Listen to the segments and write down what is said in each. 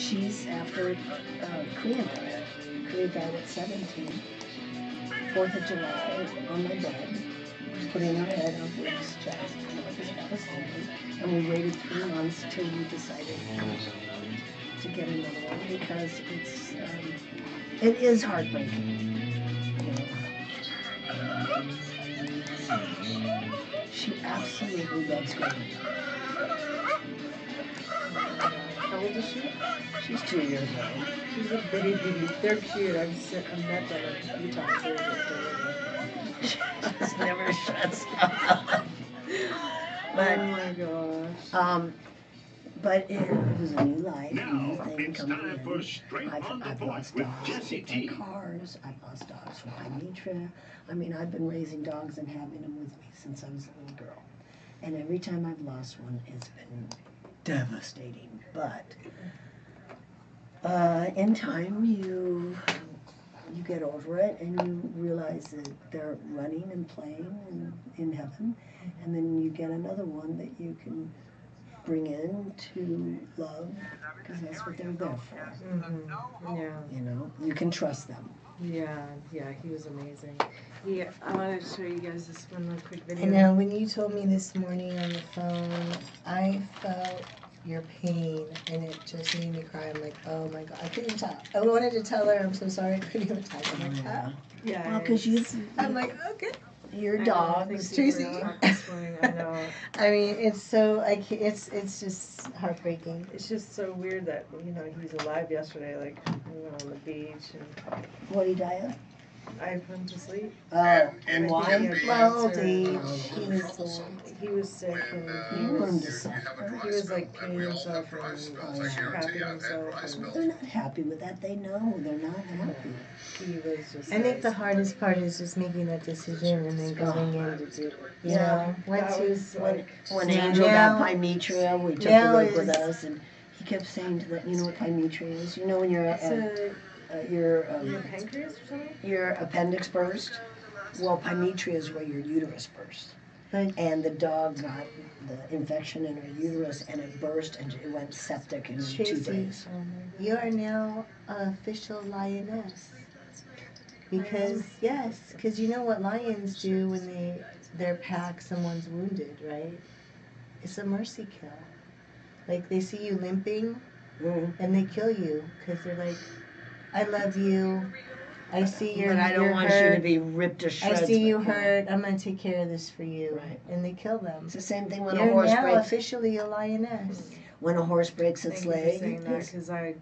She's after Korean diet. Korean diet at 17. 4th of July on my bed, putting her head on Bruce's chest, because I was hungry. And we waited 3 months till we decided to get another one, because it is heartbreaking. She absolutely loves Granny. How old is she? She's 2 years old. She's a bitty bitty. They're cute. I've met them a few times. She just never shuts up. But, oh my gosh. But it was a new life, a new thing coming in. I've lost dogs with cars. I've lost dogs from Mitra. I mean, I've been raising dogs and having them with me since I was a little girl. And every time I've lost one, it's been devastating. But in time, you get over it, and you realize that they're running and playing in heaven. And then you get another one that you can bring in to love, because that's what they're there for. Mm-hmm. Yeah. You know, you can trust them. Yeah, he was amazing. I wanted to show you guys this one real quick video. I know, when you told me this morning on the phone, I felt your pain, and it just made me cry. I'm like, oh my God, I couldn't tell. I wanted to tell her, I'm so sorry, I couldn't even talk. I'm like, yeah. Well, because I'm like, okay. Your dogs, Tracy. I know. I mean, it's so it's just heartbreaking. It's just so weird that he's alive yesterday. Like we went on the beach and. What did he die of? I put him to sleep. And why? Well, old age. He was sick and he was like peeing himself and crapping himself. They're not happy with that. They know they're not happy. He was just. I think the hardest part is just making that decision and then going in to do it. You know, when Angel got Pymetria, we took her up with us, and he kept saying to that, you know what Pymetria is? You know when you're your pancreas or something? Your appendix burst. Well, Pymetria is where your uterus burst. And the dog got the infection in her uterus, and it burst, and it went septic in 2 days. You are now an official lioness. Because you know what lions do when their pack, someone's wounded, right? It's a mercy kill. Like they see you limping, and they kill you because they're like, I love you. I see you're hurt. But I don't want you to be ripped to shreds. I see you hurt. I'm going to take care of this for you. Right. And they kill them. It's the same thing when you're a horse now breaks. Officially a lioness. When a horse breaks its leg. Saying that because I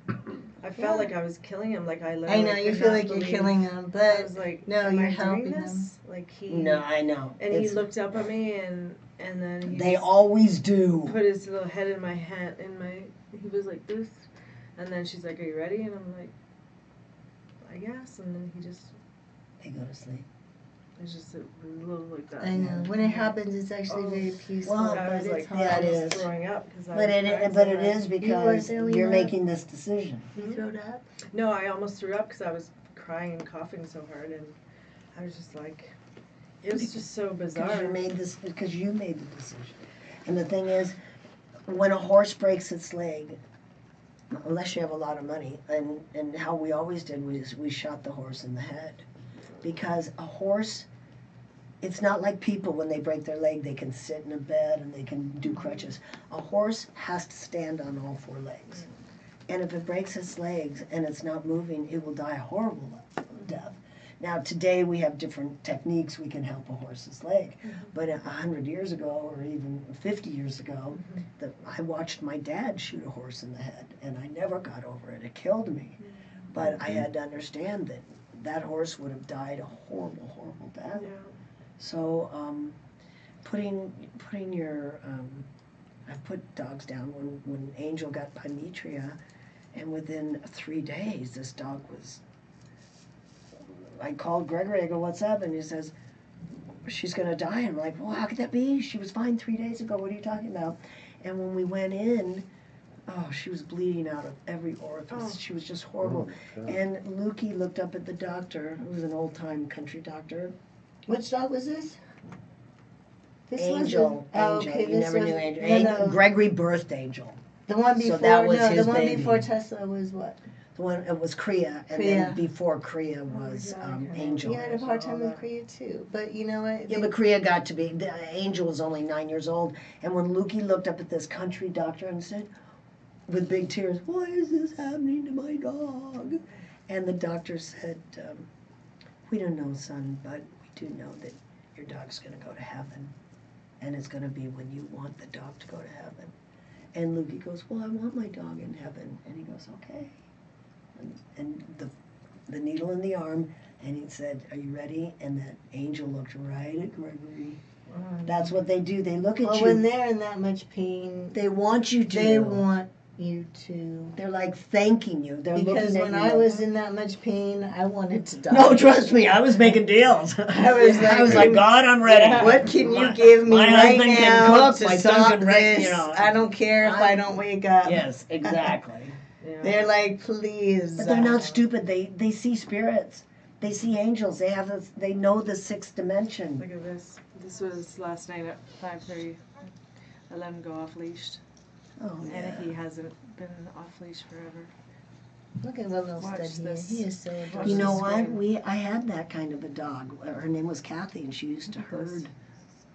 felt like I was killing him. Like I know you feel like you're killing him, but I was like, no, you're helping him. Like No, I know. And he looked up at me, and then they always do. Put his little head in my hand, he was like this, and then she's like, "Are you ready?" And I'm like, I guess, and then they go to sleep. It's just a little like that. I know. When it happens, it's actually very peaceful. Well, I was like, it is. Throwing up but it is because you're making this decision. You threw up? No, I almost threw up because I was crying and coughing so hard, and I was just like, it was just so bizarre. Because you made the decision. And the thing is, when a horse breaks its leg, unless you have a lot of money, and how we always did was we shot the horse in the head. Because a horse, it's not like people when they break their leg, they can sit in a bed and they can do crutches. A horse has to stand on all 4 legs. And if it breaks its legs and it's not moving, it will die a horrible death. Now, today we have different techniques we can help a horse's leg. But 100 years ago, or even 50 years ago, I watched my dad shoot a horse in the head, and I never got over it. It killed me. But I had to understand that horse would have died a horrible, horrible death. Yeah. So, putting your, I've put dogs down when Angel got Pymetria, and within 3 days, this dog was, I called Gregory, I go, what's up? And he says, she's going to die. And I'm like, well, how could that be? She was fine 3 days ago. What are you talking about? And when we went in, she was bleeding out of every orifice. She was just horrible. And Lukey looked up at the doctor, who was an old-time country doctor. Which dog was this? Angel. Angel. Okay, you never knew Angel. No. Gregory birthed Angel. The one So before, that was no, his the one baby. before Tesla was what? The one, it was Kriya, and Kriya. then before Kriya was God, I can't Angel. You had a hard time with Kriya too, but you know what? Yeah, but Kriya got to be, the Angel was only 9 years old, and when Lukey looked up at this country doctor and said, with big tears, why is this happening to my dog? And the doctor said, we don't know, son, but we do know that your dog's gonna go to heaven, and it's gonna be when you want the dog to go to heaven. And Lukey goes, well, I want my dog in heaven. And he goes, okay. And the needle in the arm, and he said, are you ready? And that Angel looked right at Gregory. That's what they do. They look at Well, you. when they're in that much pain, They want you to. they want you to. They're like thanking you. They're Because looking at when you I like, was in that much pain, I wanted to die. no, trust me, I was making deals. I was like, God, I'm ready. Yeah. What can you give me my right husband can now cook, to my son stop can write, this? you know. I don't care if I don't wake up. Yes, exactly. Yeah. They're like, please. But they're not stupid. They see spirits. They see angels. They know the sixth dimension. Look at this. This was last night at 5:30. I let him go off leashed, Oh yeah. and he hasn't been off leash forever. Look at what little Watch stud he this. is. He is so adorable. Watch You know the what? screen. I had that kind of a dog. Her name was Kathy, and she used to herd.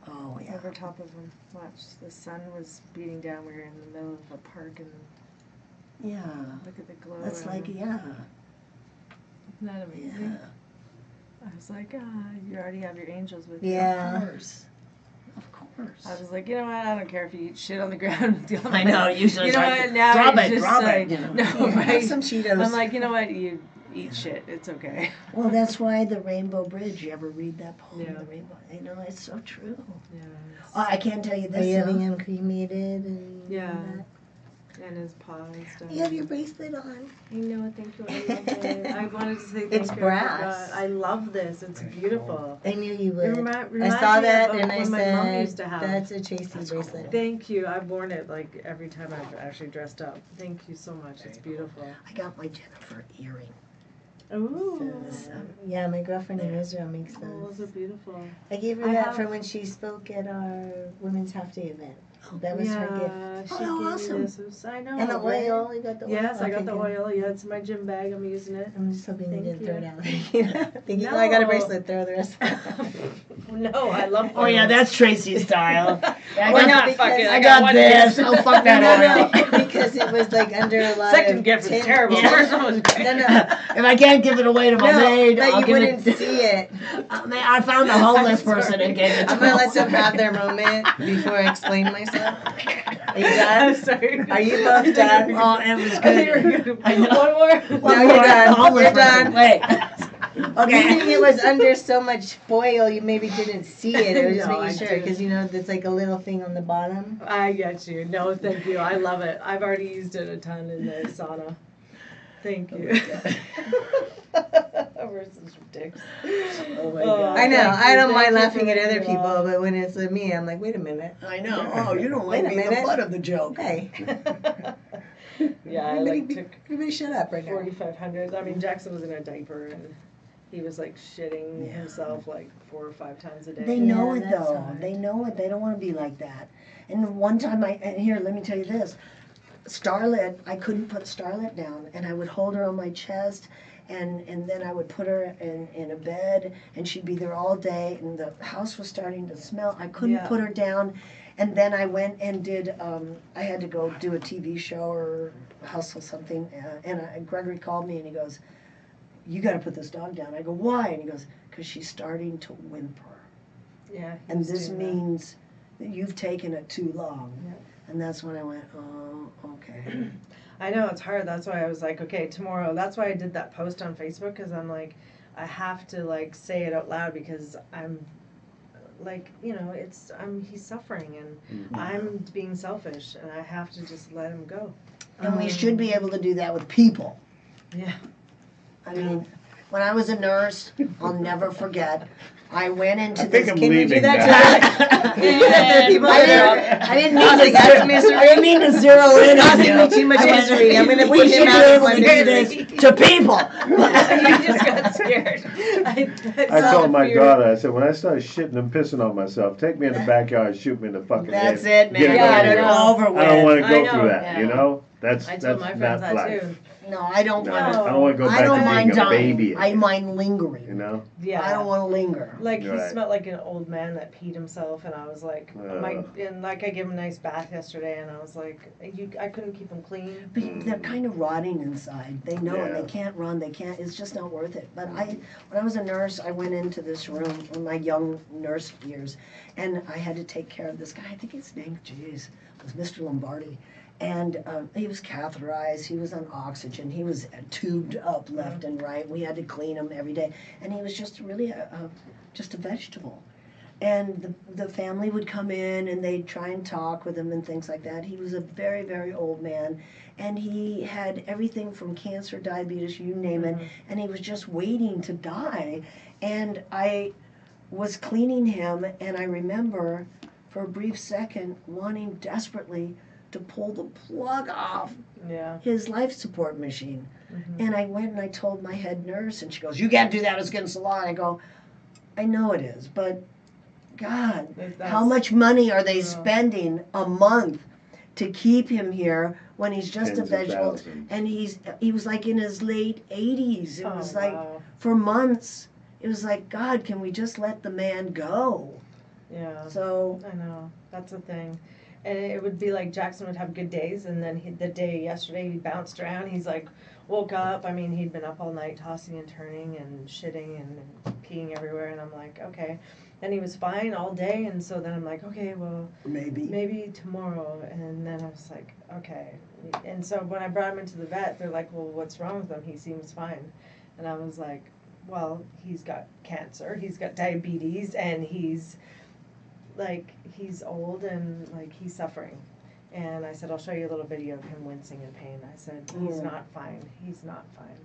Oh yeah. Over top of him. Watch. The sun was beating down. We were in the middle of a park, and Yeah. look at the glow. That's in like him. yeah. Isn't that amazing? Yeah. I was like, you already have your angels with you. Yeah. Of course. Of course. I was like, you know what? I don't care if you eat shit on the ground. I know. Usually You know it's like, what? Now drop it's it, just drop like, it. You know. no, Have right? some Cheetos. I'm like, you know what? You eat shit. It's okay. Well, that's why the Rainbow Bridge. You ever read that poem? Yeah. The Rainbow. You know, it's so true. Yeah. Oh, I can't tell you Are this. you though. having him cremated and Yeah. all that? And his paw and stuff. You have your bracelet on. I know, thank you. I love it. I wanted to say thank It's you. brass. I love this. It's beautiful. I knew you It would. reminds I saw me that of and I when my mom used to said, have. that's a Tracy bracelet. Thank you. I've worn it like every time I've actually dressed up. Thank you so much. It's beautiful. I got my Jennifer earring. Ooh. Yeah, my girlfriend in Israel makes Oh, those those. are beautiful. I gave her I that have- for when she spoke at our Women's Half Day event. That was her gift. She Oh, gave me awesome. this. I know. And the right? oil, you got the oil. Yes, I got the Okay, good. oil. Yeah, it's in my gym bag. I'm using it. I'm just hoping you Thank didn't throw it you. out there. Thinking, oh, I got a No. bracelet, throw the rest. No, I love Oh yeah, oils. that's Tracy's style. Yeah, I Or got, not, because fuck it. I got one this. gift. Oh fuck that oil. No, because it was like under a lot Second of gift was tin- terrible. Yeah. First one was great. No, no. If I can't give it away to my No, maid, but I'll you give wouldn't it. see it. I found a homeless I'm person and gave it to I'm gonna let them. them have their moment before I explain myself. Are you I'm done? sorry. Are you both done? Oh, it was I think we're good. good. I know. One more. One No, more. you're done. Homeless You're person. done. Wait. Meaning Okay. it was under so much foil, you maybe didn't see it. I was just No, I making sure didn't. because you know there's like a little thing on the bottom. I get you. No, thank you. I love it. I've already used it a ton in the sauna. Thank you. We're such dicks. Oh my Oh, God. I know. thank I you. don't mind Thank you laughing for at other being people, wrong. but when it's me, I'm like, wait a minute. I know. Oh, you don't like Wait a being the minute. butt of the joke. Hey. Yeah, I like took Everybody shut up right now. 4,500. I mean, Jackson was in a diaper and he was like shitting Yeah. himself like 4 or 5 times a day. They know Yeah, it that's though. hard. They know it. They don't want to be like that. And one time and here, let me tell you this. Starlet, I couldn't put Starlet down, and I would hold her on my chest, and then I would put her in a bed, and she'd be there all day, and the house was starting to smell. I couldn't Yeah. put her down, and then I went and did, I had to go do a TV show or hustle something, and Gregory called me, and he goes, you got to put this dog down. I go, why? And he goes, because she's starting to whimper. Yeah. he And was this doing that. means that you've taken it too long. Yep. And that's when I went, oh, okay. I know it's hard. That's why I was like, okay, tomorrow. That's why I did that post on Facebook because I'm like, I have to like say it out loud because I'm like, you know, he's suffering and I'm being selfish and I have to just let him go. And we should be able to do that with people. Yeah. I mean, when I was a nurse, I'll never forget. I went into I think this. I'm Can we do leaving that now. I didn't mean Causing to us zero, misery. I didn't mean to zero in on Causing you. me too much I went- misery. I'm gonna We put should him be out of able my to do this misery. to people. You just got scared. I saw told the my fear. daughter, I said, when I start shitting and pissing on myself, take me in the backyard and shoot me in the fucking That's head. it, man. Get it Yeah, over I with. know. over with. I don't want to I go know, through that, yeah. you know? That's I told my not friends that life. too. No, I don't No, want I don't want to go I back don't to mind being a dying. baby I again, mind lingering. you know? Yeah. I don't want to linger. Like he Right. smelled like an old man that peed himself, and I was like, and like I gave him a nice bath yesterday, and I was like, I couldn't keep him clean. But they're kind of rotting inside. They know it. Yeah. They can't run. They can't. It's just not worth it. But when I was a nurse, I went into this room in my young nurse years, and I had to take care of this guy. I think his name, was Mr. Lombardi. And he was catheterized, he was on oxygen, he was tubed up left and right. We had to clean him every day. And he was just really just a vegetable. And the family would come in and they'd try and talk with him and things like that. He was a very, very old man. And he had everything from cancer, diabetes, you name it. And he was just waiting to die. And I was cleaning him, and I remember for a brief second wanting desperately to pull the plug off Yeah. his life support machine. And I went and I told my head nurse, and she goes, "You can't do that, it's against the law." And I go, "I know it is, but God, how much money are they spending a month to keep him here when he's just Tens a of vegetable?" thousands. And he was like in his late 80s. It was like, wow. for months, it was like, God, can we just let the man go? Yeah. So, I know, that's the thing. And it would be like Jackson would have good days, and then the day yesterday he bounced around. He's like, woke up. I mean, he'd been up all night tossing and turning and shitting and peeing everywhere. And I'm like, okay. And he was fine all day. And so then I'm like, okay, well, maybe tomorrow. And then I was like, okay. And so when I brought him into the vet, they're like, well, what's wrong with him? He seems fine. And I was like, well, he's got cancer, he's got diabetes, and he's old and like he's suffering. And I said, I'll show you a little video of him wincing in pain. I said, he's not fine. He's not fine.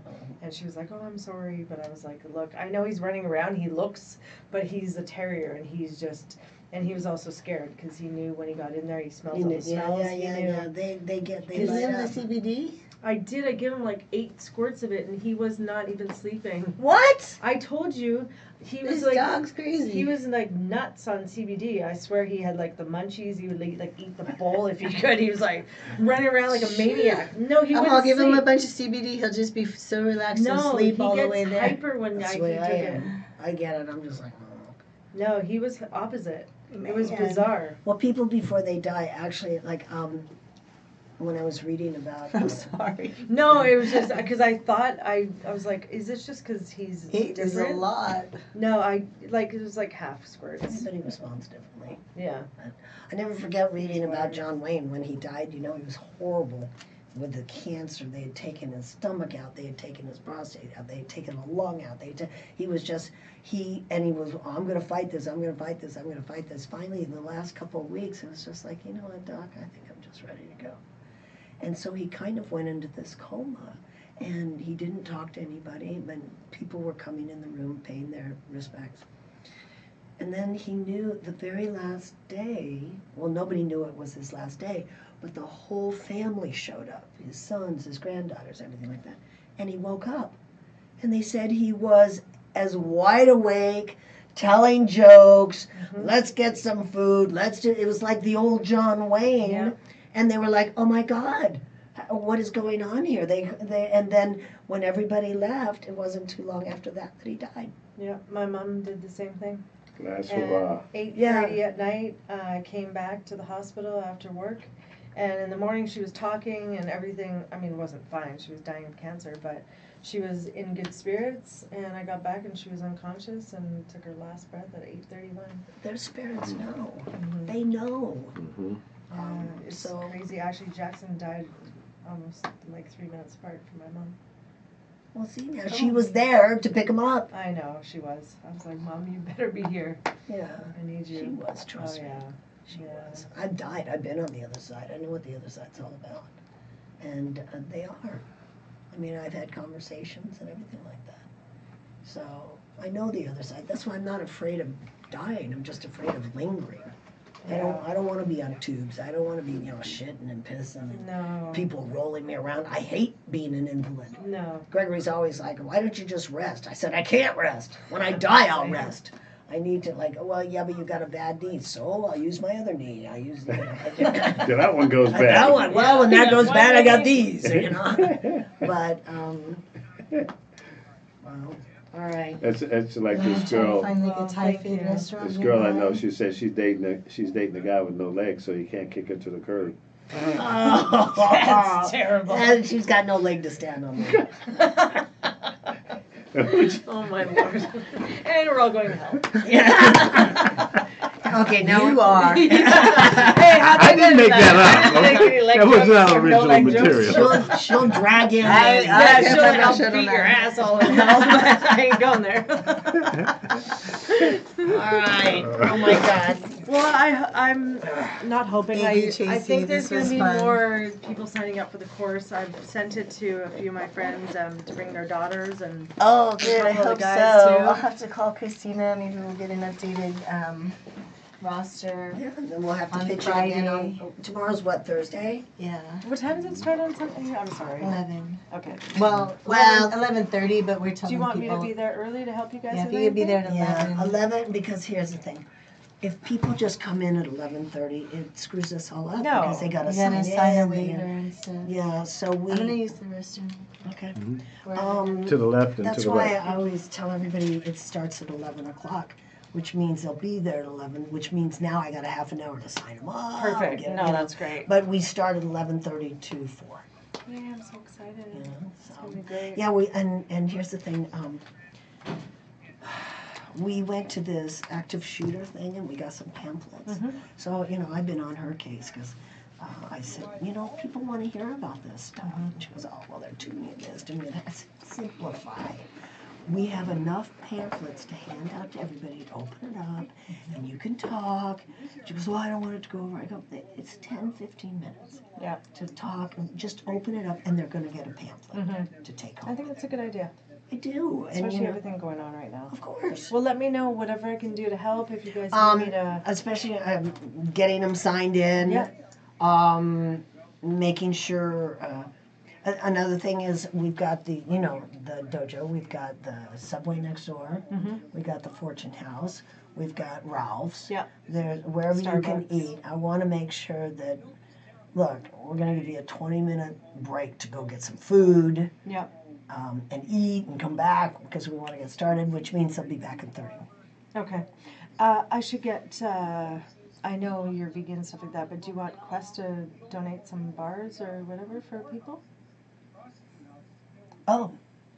And she was like, oh, I'm sorry. But I was like, look, I know he's running around. He looks, but he's a terrier, and he's just, and he was also scared because he knew when he got in there, he smelled all the smells. He knew. They Give light him the up. CBD? I gave him like 8 squirts of it, and he was not even sleeping. What? I told you, he was This like, dog's crazy. he was like nuts on CBD. I swear he had like the munchies. He would like eat the bowl if he could. He was like running around like a maniac. No, he wouldn't I'll give him a sleep. bunch of CBD. He'll just be so relaxed and No, sleep he all the gets way there. hyper when That's he the way took I it. am. I get it. I'm just like, oh. No, he was opposite. It was Man. bizarre. Well, people before they die, actually, like, when I was reading about. I'm sorry. No, it was just because I thought I was like, is this just because he's It is a different? lot. No, it was like half squirts. Everybody responds differently. Yeah. I never forget reading about John Wayne when he died. You know, he was horrible with the cancer. They had taken his stomach out. They had taken his prostate out. They had taken a lung out. He was just, he was, oh, I'm going to fight this. I'm going to fight this. I'm going to fight this. Finally, in the last couple of weeks, it was just like, you know what, Doc, I think I'm just ready to go. And so he kind of went into this coma, and he didn't talk to anybody, but people were coming in the room paying their respects. And then he knew the very last day, well, nobody knew it was his last day, but the whole family showed up, his sons, his granddaughters, everything like that. And he woke up, and they said he was as wide awake, telling jokes, let's get some food, it was like the old John Wayne. Yeah. And they were like, oh my God, what is going on here? And then when everybody left, it wasn't too long after that he died. Yeah, my mom did the same thing. Glass And hurrah. 8:30 at night, I came back to the hospital after work, and in the morning she was talking and everything. I mean, it wasn't fine. She was dying of cancer, but she was in good spirits. And I got back and she was unconscious and took her last breath at 8:31. Their spirits know. Mhm. They know. Mm-hmm. It's So crazy. Actually, Jackson died almost like 3 minutes apart from my mom. well, see now she was there to pick him up. I know, she was. I was like, Mom, you better be here. Yeah, I need you. she was. Trust Oh, me, yeah. she Yeah. was. I've died. I've been on the other side. I know what the other side's all about, and they are. I mean, I've had conversations and everything like that. So I know the other side. That's why I'm not afraid of dying. I'm just afraid of lingering. I don't want to be on tubes. I don't want to be, shitting and pissing and No. people rolling me around. I hate being an invalid. No. Gregory's always like, why don't you just rest? I said, I can't rest. When I die, I'll rest. I need to, well, yeah, but you got a bad knee, so I'll use my other knee. I'll use the. Yeah, that one goes bad. That one, well, when that goes bad, I got these, But, well, all right. It's like I'm this trying to girl. find like a Thai thank food you. restaurant. This girl I know, nearby. she said she's dating a guy with no legs, so he can't kick her to the curb. Oh, That's terrible. And she's got no leg to stand on. Oh my lord. And we're all going to hell. Yeah. Okay, now You are. Hey, how'd I didn't make that that up. Did they give you leg That was jokes not or no original leg jokes? material. She'll drag in. I Yeah, she'll I help should've beat your known. ass all in hell. I ain't going there. All right. Oh my God. Well, I'm not hoping. Thank you, I Tracy. think there's This going to was be fun. more people signing up for the course. I've sent it to a few of my friends to bring their daughters and. Oh, good. I Couple of hope so. guys, too. I'll have to call Christina. Maybe we'll get an updated roster. Yeah, and then we'll have to On pitch it again Friday. tomorrow what, Thursday? Yeah. What time does it start on Sunday? I'm sorry. 11. Okay. Well, Well- 11:30, but we're Do telling you want people. me to be there early to help you guys? Yeah, if with you could be there anything? at 11. Yeah, 11, because here's the thing. If people just come in at 11:30, it screws us all up No. because they gotta You sign gotta in. sign a they waiver gotta- and stuff. Yeah, so I'm gonna we, use the restroom. okay. Where- To the left and to That's the why right. I always tell everybody it starts at 11 o'clock, which means they'll be there at 11, which means now I got a half an hour to sign them up. Perfect. get- No, you know. that's great. But we start at 11:30 to 4. Yeah, I'm so excited. You know, It's so. gonna be great. Yeah, and here's the thing, we went to this active shooter thing and we got some pamphlets. Mhm. So, I've been on her case because I said, people want to hear about this stuff. And she goes, oh, well, they're doing me this, doing me that. I said, simplify. We have enough pamphlets to hand out to everybody to open it up and you can talk. She goes, well, I don't want it to go over. I go, it's 10, 15 minutes Yeah. to talk and just open it up and they're going to get a pamphlet to take home. I think that's a good idea, I do. And, especially everything going on right now. of course. Well, let me know whatever I can do to help. If you guys need me to. Especially getting them signed in. Yeah. Making sure. Another thing is we've got the dojo. We've got the Subway next door. Mhm. We got the Fortune House. We've got Ralph's. Yeah. There's wherever you can Starbucks. eat. I want to make sure that. Look, we're gonna give you a 20-minute break to go get some food. Yeah. And eat and come back because we want to get started, which means they'll be back in 30. Okay. I should get. I know you're vegan and stuff like that, but do you want Quest to donate some bars or whatever for people? Oh,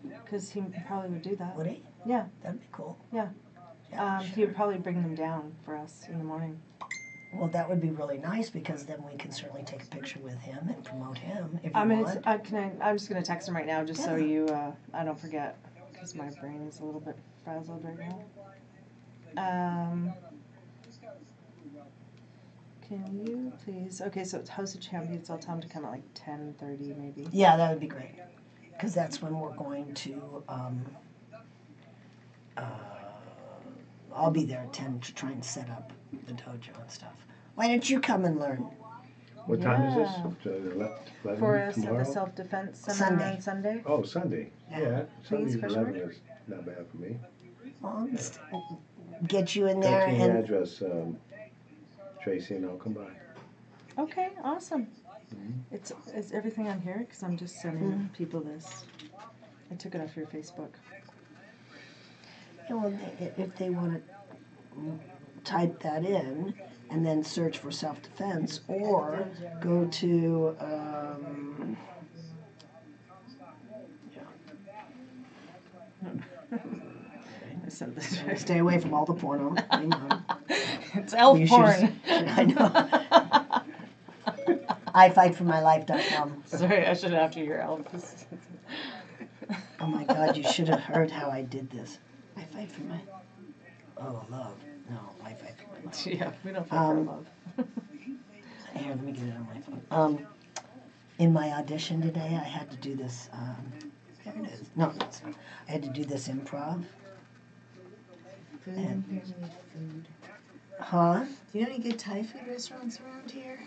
Because he probably would do that. would he? Yeah. That'd be cool. Yeah. Yeah, He would probably bring them down for us in the morning. Well, that would be really nice because then we can certainly take a picture with him and promote him if you I'm want. I'm just gonna text him right now just so you I don't forget because my brain is a little bit frazzled right now. Can you please? Okay, so it's House of Champions. I'll tell him to come at like 10:30 maybe. Yeah, that would be great because that's when we're going to. I'll be there at 10 to try and set up the dojo and stuff. Why don't you come and learn? What time is Yeah. this? 11 For us at the tomorrow? self-defense seminar Sunday. on Sunday. Oh, Sunday. Yeah, Sunday question 11 is not bad for me. Well, get you in there Text me the and address, Tracy, and I'll come by. Okay, awesome. Is everything on here? Because I'm just sending people this. I took it off your Facebook. if they want to type that in and then search for self-defense or go to I sent this right. stay away from all the porno. Hang on. It's elf You porn. should've- I know. I fight for my life.com. Sorry, I should after your elf. Oh my God, you should have heard how I did this. I fight for my love. No, I fight for my love. Yeah, we don't fight for love. Here, let me get it on my phone. In my audition today, I had to do this. There it is. No, it's not. I had to do this improv, Food and family food. Huh? Do you know any good Thai food restaurants around here?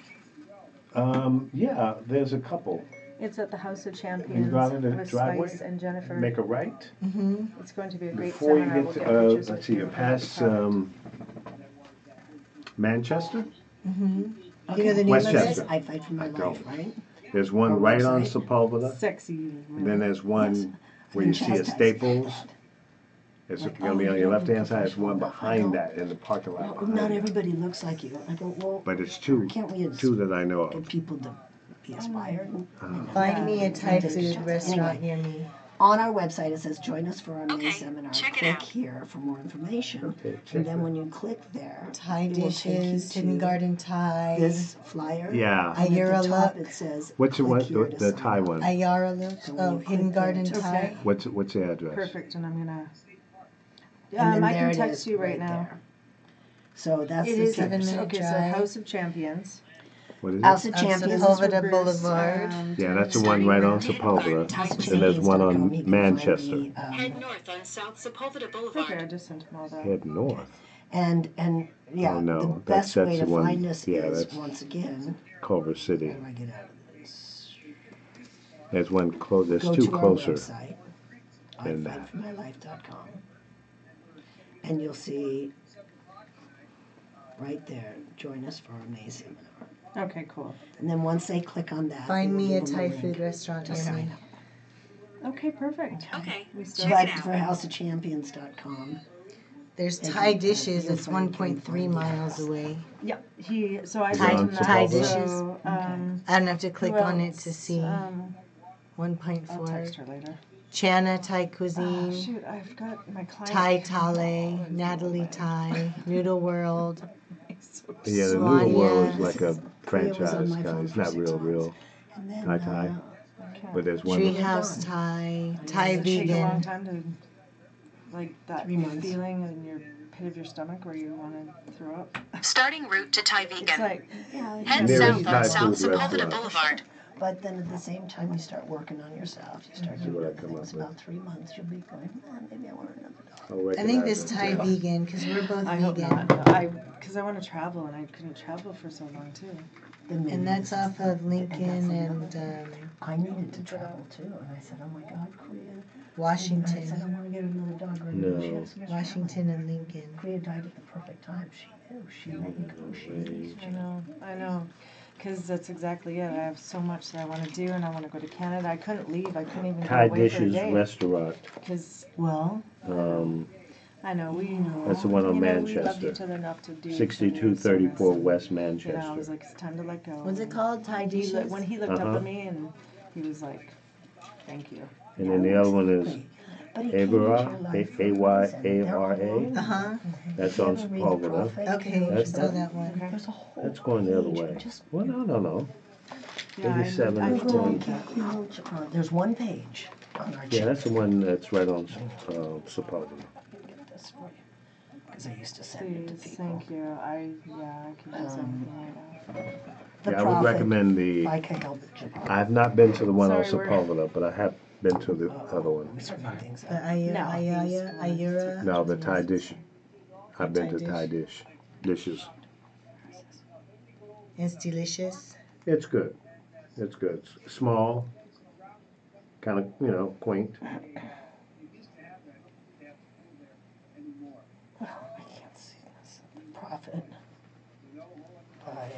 Yeah, there's a couple. It's at the House of You Champions go out in the with driveway, Spice and Jennifer. make a right. Mm-hmm. It's going to be a great Before you seminar. get We'll to, get pictures let's with see, you you of the pass, product. Manchester. Mm-hmm. Okay. You know the name Westchester. of it? I Fight for My I Life, don't. right? There's one Our right on website. Sepulveda. Sexy. And then there's one where And you see a chastise Staples. that. It's Like, gonna oh, be on you your don't left-hand look side, there's one professional. I behind don't- that in the parking lot Well, behind not you. everybody looks like you. I go, well, But it's two can't we that I know get of. people to be inspired? Find me a Thai Just- food restaurant anyway. near me. On our website, it says, join us for our May Okay, seminar. check it Click out. here for more information. Okay, check And then that. when you click there, Thai it will take you dishes, to Hidden Garden Thai. this flyer. Yeah. And at Ayura the top, look. it says, What's the click one, here to the sign Thai up. one? Ayara look. So when Oh, you Hidden click there, Garden it takes Thai. Okay. What's the address? Perfect, and I'm gonna. And then I there can it text is, you right now. there. So that's It the is 7-minute okay. So drive. House of Champions. What is House it? of Up Champions. Sepulveda Boulevard. Yeah, that's the one right on Sepulveda. And there's one on Manchester. Head north on South Sepulveda Okay, I Boulevard. just sent him all that. Head north. and yeah, Oh, no, the that's- best way that's to the one- find us yeah, is, that's- once again, Culver how City. do I get out of this? There's one there's Go two to our closer. website, than that. ifightformylife.com, and you'll see right there, join us for our May seminar. Okay, cool. And then once they click on that, Find it will me a give them Thai link food restaurant to near sign me. up. Okay, perfect. Okay, We still check But it out. for houseofchampions.com, There's They Thai can- dishes. you'll It's find 1.3 miles away. Yeah, so I Is it told on him that. Thai Sepulveda? dishes? So, I don't have to click who on it else? to see. I'll 1.4. text her later. Chana Thai Oh, cuisine. shoot, I forgot my client. Thai Tale, Natalie Thai, Noodle World, Yeah, the Noodle World is Swanya. like a Korea was on franchise, my phone guys. for Not 6 real, months. real. and then Thai. But there's one. Treehouse Thai, Thai Does it take a long vegan. time to, like, that 3 months. feeling in your pit of your stomach where you want to throw up? Starting route to Thai It's Vegan. like, Head Nearest south Thai on South food Sepulveda restaurant. Boulevard. But then at the same time, you start working on yourself. You start See doing what I other come things. up with. About 3 months, you'll be going, maybe I want another dog. I'll I think recognize this it. Thai vegan because we're both I hope vegan. not. Because I want to travel and I couldn't travel for so long too. Then maybe And that's this is off the- of Lincoln that's and another- I needed to travel too, and I said, oh my God, Korea. And I said, I Washington. want to get another dog right No. now. She has so much Washington and Lincoln. family. Korea died at the perfect time. She knew. She let you go. She released you. I know. Because that's exactly it. I have so much that I want to do and I want to go to Canada. I couldn't leave. I couldn't even Thai go away for a Dishes day. Restaurant. Because Well, I know we. That's the one on We loved Manchester. each other enough to do. 6234 West You know, I Manchester. was like, it's time to let go. What's it called? Thai He dishes? when he looked up Uh-huh. at me and he was like, thank you. And then the other one is but he came into your Avera, life for a reason. They're all A-Y-A-R-A. wrong. Uh-huh. That's You on ever read The Sepulveda. Prophet? Okay, You know, That's- saw that one. There's a whole That's going the other page way. just Well, no. Yeah, 87, I need to read 10. that. There's one page on our Yeah, chart. that's the one that's right on Sepulveda. Get this for you. Because I used to send it to Please, people. thank you. I can use anything right now. The Yeah, I would Prophet recommend the. by Kegel Jabbar. I have not been to the one on Sorry, Sepulveda, but I have been to the other one. We start making things The up. Ayura. No, the Thai dish. I've been to Thai Thai dishes. It's delicious. It's good. It's good. It's small, kind of, quaint. Oh, I can't see this. The Prophet by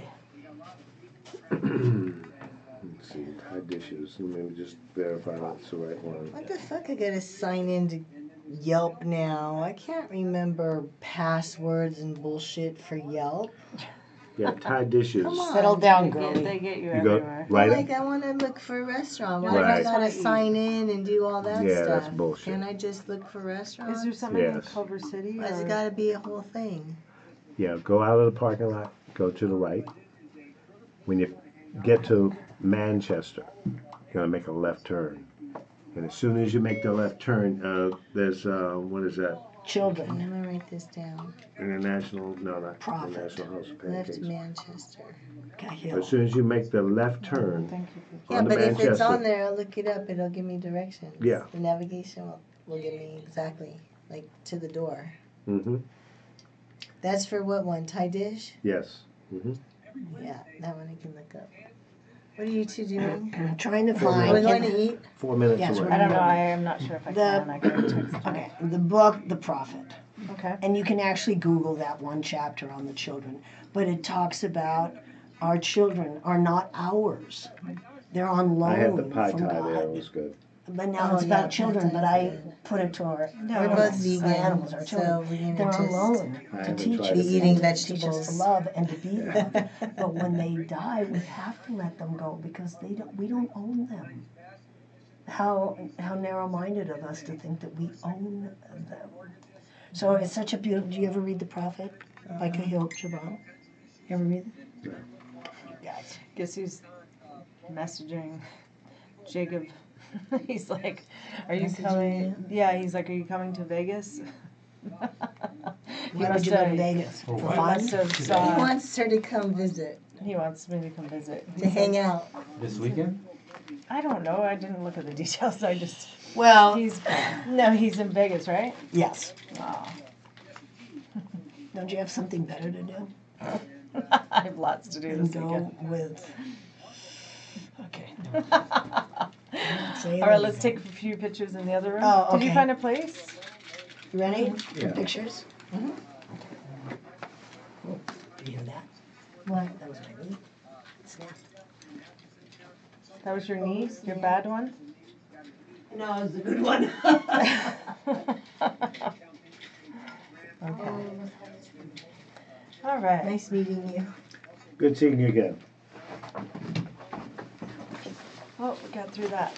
Let's see, Thai dishes. Let me just verify that's the right one. What the fuck? I gotta sign into Yelp now. I can't remember passwords and bullshit for Yelp. Yeah, Thai dishes. Come on. Settle down, They girlie. get you You go everywhere. right. Like I want to look for a restaurant. Why do Right. I gotta sign in and do all that Yeah, stuff? that's bullshit. Can I just look for restaurants? Is there something in Yes. Culver City? Why's or- it gotta be a whole thing? Yeah, go out of the parking lot, go to the right. When you get to Manchester, you're gonna make a left turn. And as soon as you make the left turn, there's, what is that? children. I'm gonna write this down. International, no, not Prophet. International House of Left Pancakes. Manchester. Cahill. As soon as you make the left turn Thank you. Yeah, on the but if it's Manchester, on there, I'll look it up. It'll give me directions. Yeah. The navigation will give me exactly, like, to the door. Mm-hmm. That's for what one? Thai dish? Yes. Mm-hmm. Yeah, that one I can look up. What are you two doing? I'm trying to Four find. Are we minutes. going to eat? 4 minutes Yes, away. I don't know, I am not sure if I The- can, I can text her. Okay, the book, The Prophet. Okay. And you can actually Google that one chapter on the children. But it talks about our children are not ours. They're on loan I had the pie from thai God. there. It was good. But now Oh, it's yeah, about children, but pad I thai's good. put it to our We're both vegan, animals, our children. so we're They're gonna on just loan I to haven't teach tried us, it be eating and to teach us vegetables. to love and to be loved. But when they die, we have to let them go because we don't own them. How narrow-minded of us to think that we own them. So it's such a beautiful. Do you ever read The Prophet by Kahil Gibran? You ever read it? No. You guys. Guess who's messaging Jacob? He's like, are you Messaging coming? Yeah, he's like, are you coming to Vegas? Why would you go to Vegas? For He fun? must have He saw, wants her to come visit, he wants me to come visit. to hang out. This weekend? I don't know, I didn't look at the details, I just, Well, he's in Vegas, right? yes. Oh. Don't you have something better to do I have lots to do than this go weekend. with? Okay. All Say right, it. let's take a few pictures in the other room. Oh, Did you okay. find a place? You ready? Yeah. For pictures? Mm-hmm. Oh, do you hear that? What? That was my knee. Snap. That was your knee, your bad one? No, it was a good one. Okay. All right. Nice meeting you. Good seeing you again. Oh, we got through that.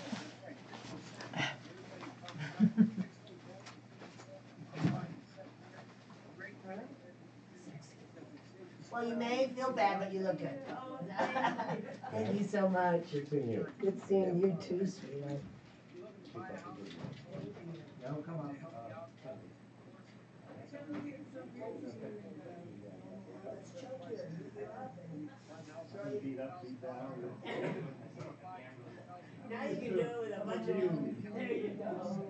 Well, you may feel bad, but you look good. Thank you so much. Good seeing you. Good seeing you too, sweetheart. Now you can do it with a bunch of them. There you go.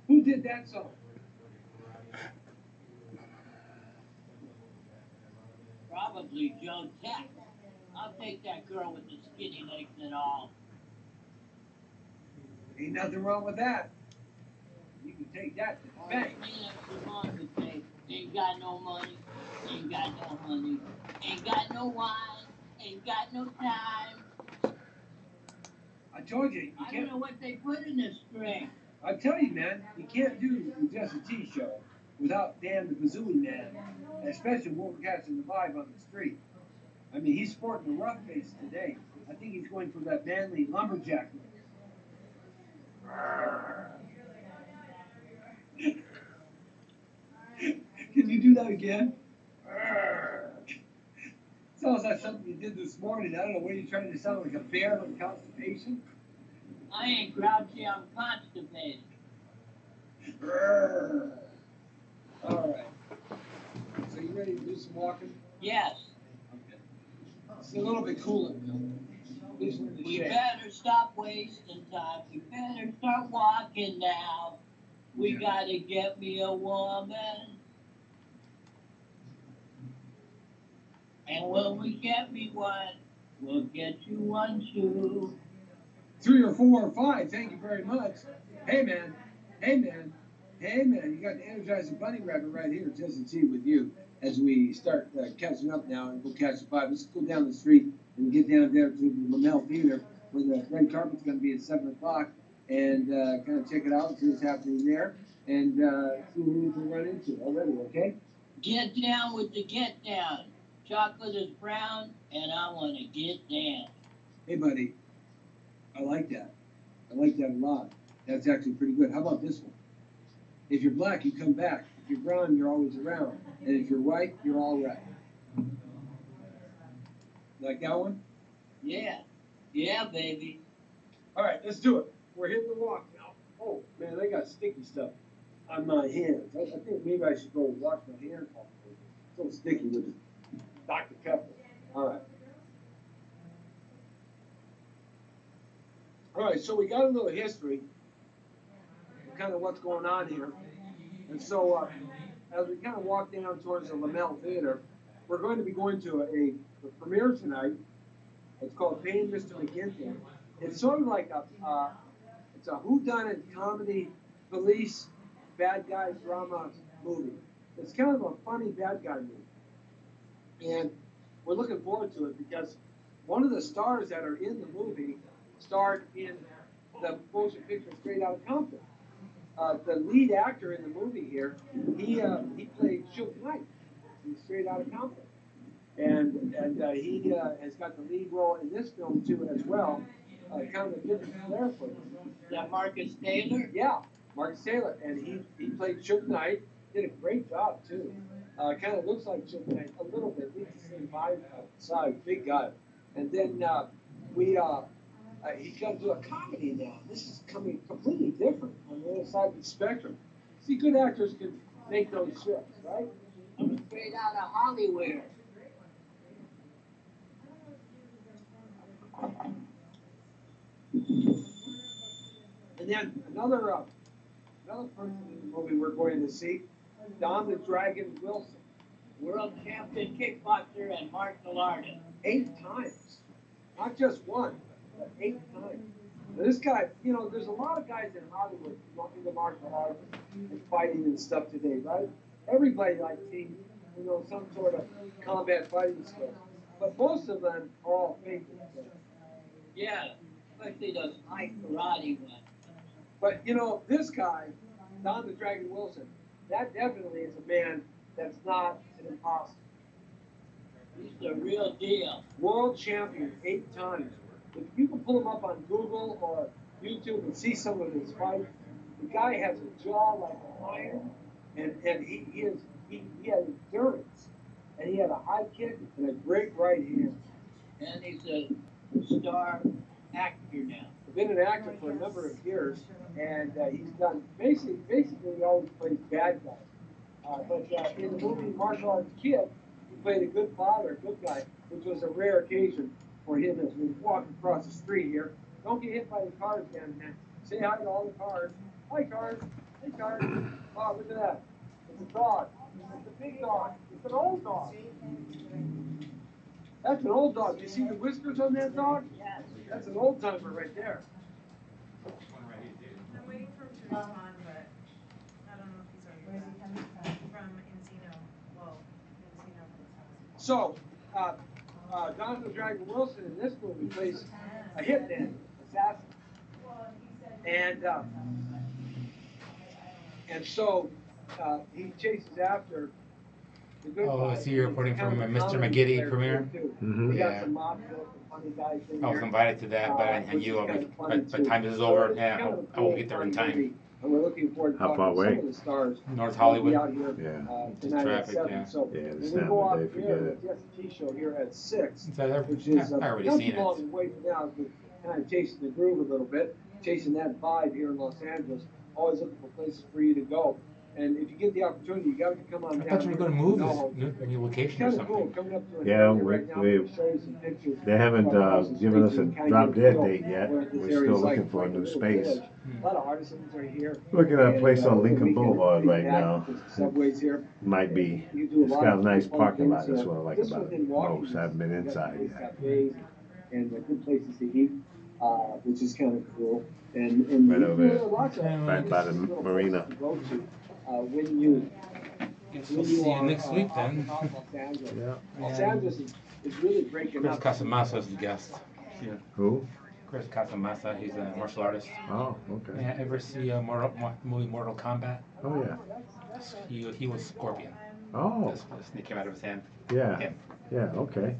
Who did that song? Probably Joe Tech. I'll take that girl with the skinny legs and all. Ain't nothing wrong with that. You can take that to the bank. Clean up some laundry, babe. Ain't got no money. Ain't got no honey. Ain't got no wine. Ain't got no time. I told you, I don't know what they put in this drink. I tell you, man, you can't do the Just a T show without Dan the Bazooey Man, especially when we're catching the vibe on the street. I mean, he's sporting a rough face today. I think he's going for that manly lumberjack look. Can you do that again? Sounds like something you did this morning. I don't know, were you trying to sound like a bear with constipation? I ain't grouchy, I'm constipated. All right. So you ready to do some walking? Yes, Okay. It's a little bit cooler, though. At least we're in the we shade. better stop wasting time. We better start walking now. We Yeah. gotta get me a woman. And when we get me one, we'll get you one too. 3 or 4 or 5, thank you very much. Hey, man. Hey, man. Hey, man. You got the Energizer Bunny Rabbit right here, just to see with you as we start catching up now and go catch the 5. Let's go down the street and get down there to the Lamel Theater where the red carpet's going to be at 7 o'clock and kind of check it out and see what's happening there and see who we can run into already, okay? Get down with the get down. Chocolate is brown, and I want to get down. Hey, buddy. I like that. I like that a lot. That's actually pretty good. How about this one? If you're black, you come back. If you're brown, you're always around. And if you're white, you're all right. Like that one? Yeah. Yeah, baby. All right, let's do it. We're hitting the walk now. Oh, man, I got sticky stuff on my hands. I think maybe I should go wash my hands off. It's so sticky with Dr. Pepper. All right. All right, so we got a little history, kind of what's going on here. And so as we kind of walk down towards the Lamel Theater, we're going to be going to a premiere tonight. It's called Paying Mr. McGinty. It's sort of like it's a whodunit comedy, police, bad guy drama movie. It's kind of a funny bad guy movie. And we're looking forward to it because one of the stars that are in the movie starred in the motion picture Straight Outta Compton. The lead actor in the movie here, he played Suge Knight in Straight Outta Compton. And he has got the lead role in this film too as well. Kind of a different flair for him. Is that Marcus Taylor? Yeah, Marcus Taylor, and he played Suge Knight. Did a great job too. Kind of looks like Suge Knight a little bit. Leaves the same vibe outside, big guy. And then he's going to do a comedy now. This is coming completely different on the other side of the spectrum. See, good actors can make those shifts, right? I'm straight out of Hollywood. And then another person in the movie we're going to see, Don the Dragon Wilson. World champion kickboxer and martial artist. 8 times. Not just one, but 8 times. Now this guy, you know, there's a lot of guys in Hollywood into martial arts and fighting and stuff today, right? Everybody likes seeing, you know, some sort of combat fighting skills. But most of them are all fake. Yeah, especially those high karate ones. But, you know, this guy, Don the Dragon Wilson, that definitely is a man that's not an imposter. He's the real deal. World champion 8 times. If you can pull him up on Google or YouTube and see some of his fights, the guy has a jaw like a lion, and he has endurance, and he had a high kick and a great right hand. And he's a star actor now. Been an actor for a number of years, and he's done basically he always plays bad guys. But in the movie Martial Arts Kid, he played a good father, a good guy, which was a rare occasion for him as we walk across the street here. Don't get hit by the cars down there. Say hi to all the cars. Hi cars. Hey cars. Oh, look at that. It's a dog. It's a big dog. It's an old dog. That's an old dog. You see the whiskers on that dog? Yes. That's an old timer right there. I'm waiting for him to respond, but I don't know if he's already back. From Encino. Well, Encino. So, Don the Dragon Wilson in this movie plays a hitman, assassin. And so he chases after the good Oh, guys. so you're reporting from a Kind of Mr. comedy McGiddy player premiere? too. Mhm. We got Yeah. some mob jokes and funny guys in I was there. invited to that, but and Which you, is kind of funny but too. time is So over. it's Yeah, kind of I won't cool, get there in fun time. movie, and we're looking forward to How talking far to some away? of the stars. North Hollywood. Out here, Yeah. tonight Traffic, at 7. yeah. So Yeah, when it's we not go one off day, here, forget the it. TST show here at 6, So which is I already not seen too long it. away from now. We're kind of chasing the groove a little bit, chasing that vibe here in Los Angeles. Always looking for places for you to go. And if you get the opportunity, you got to come on I down. thought you were here. going to move No, this new location or kind of cool something. coming up to an Yeah, area we- right now. we- I'll show you some pictures They haven't of across the given us a street so you can drop kinda dead feel date yet. what this We're area still is like. looking for a Like new little space. village. A lot of artisans are here. Looking at a And, place on over the Lincoln weekend, Boulevard be right packed now. because the subways here. Might be. You do a It's lot got a of nice fun parking lot. things, That's what I like this about within it walking most. I haven't been distance. You got inside nice yet. cafes and good places to eat, which is kind of cool. And Right over there are there. lots of Right by the little marina. places to go to, when you Guess when we'll you see you are next week out then. and about Los Angeles. Yeah. Los Yeah. Angeles is really breaking Chris up. Casamassa is the guest. Yeah. Who? Chris Casamassa, he's a martial artist. Oh, okay. Yeah, ever see movie Mortal Kombat? Oh, yeah. He was Scorpion. Oh, The snake came out of his hand. yeah. Him. Yeah, okay.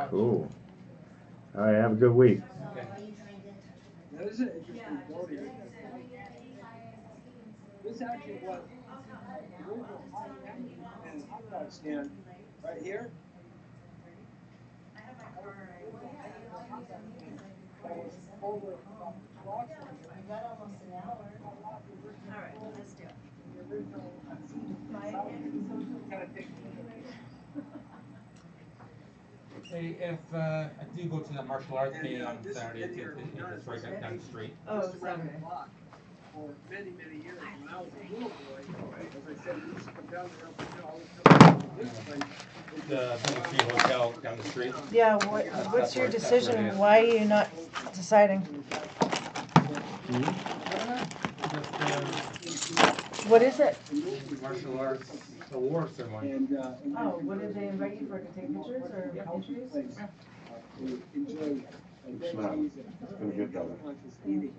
Cool. All right, have a good week. That is an interesting story. This actually was the original high-end and hot dog stand right here. That was the original high-end hot dog stand that was over across from here. We got almost an hour. A lot of the original All right, stores let's do it. and the original seating kind of take Hey, if I do go to the martial arts And, meeting on this has Saturday, been here, it's right down the street. Oh, just around Saturday. the block for many, many years. When I was a little boy, as I said, we used to come down there up until always come to this place. The Big Tree Hotel down the street. Yeah, what's your decision? Why are you not deciding? What is it? Martial arts award ceremony. Oh, what did they invite you for, to take pictures or interviews? To enjoy Smile. veggies It's gonna get better. conscious eating.